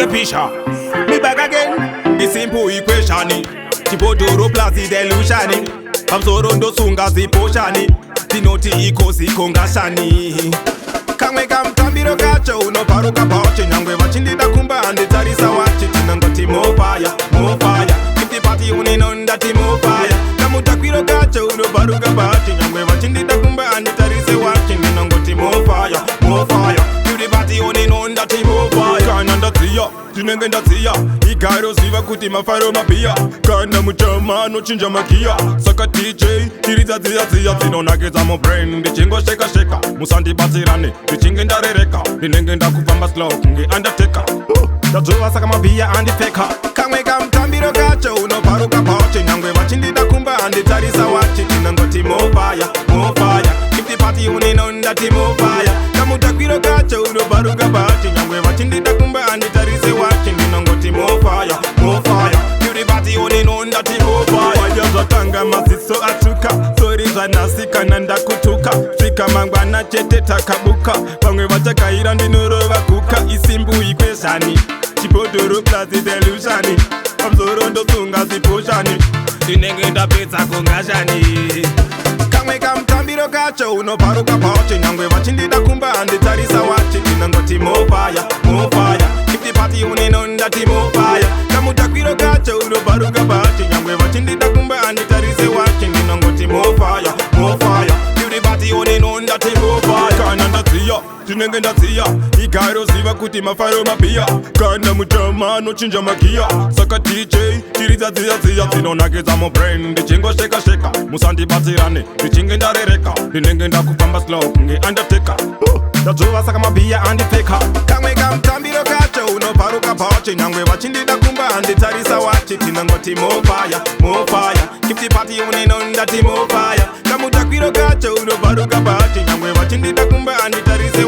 pisha. Me back again. The simple equation. Chipotoro plus the delusion. I'm so rondo sunga zi poshani. Tinoti iko si kongashani. Kamwe kamtambiro kacho uno paruka pache. Nyangwe wachindida kumba ande tarisa wachi. Tinangoti mo fire, mo fire. Kiti party uninonda ti mo fire. Kamutakwiro kacho uno paruka pache. Nyangwe wachindida kumba ande tarisa wachi. Tinangoti mo fire, mo fire. Kiti party uninonda ti mo fire. Kananda tiya, tinengenda tiya. Igaro ziva kuti mafaro mapia. Kana mchama no chinja makia. Saka DJ, tiriza tiya tiya. Tinonageza mo brain, ndichingo sheka sheka. Musandi batirane, ndichinga rereka. Ndinengenda kufamba slow, nge undertaker. Dajoa saka mapia andi feka. Kamwe kamtambiro kacho uno paruka pache. Nyangwe wachindida kumba andi tarisa wachi. Tinangoti mo fire, mo fire. Kiti party uninonda ti mo fire. Kamutakwiro kacho uno paruka pache. Nyangwe wachindida kumba andi tarisa wachi. Tinangoti mo fire, mo fire. Kiti party uninonda ti mo fire. Wajazatanga masiso atuka. Sori zanasika nanda kutuka. Fika mangwana chete takabuka. Pangwe wachakaira ndinuro wakuka. Isimbu ikweshani. Chipotoro plus the delusion. Amzorondo sunga ziposhani. Tinengenda pizza kongashani. Kamwe kamtambiro kacho uno paruka pache. Nyangwe wachindida kumba ande tarisa wachi. Tinangoti mo fire, mo fire. Kiti party uninonda ti mo fire. Kamutakwiro kacho uno paruka pache. Nyangwe wachindida kumba ande tarisa wachi. Tinangoti mo fire, mo fire. Kiti party uninonda ti mo fire. Kananda tiya, tinengenda tiya. Igaro ziva kuti mafaro mapia. Kana mchama no chinja makia. Saka DJ, tiriza tiya tiya. Tinonageza mo brain, ndichingo sheka sheka. Musandi batirane, ndichinga rereka. Ndinengenda kufamba slow, nge undertaker. Dajoa saka mapia andi feka. Kamwe kamtambiro kacho uno paruka pache. Nyangwe wachindida kumba andi tarisa wachi. Tinangoti mo fire, mo fire. Kiti party uninonda ti mo fire. Kamutakwiro kacho uno paruka pache. Nyangwe wachindida kumba andi tarisa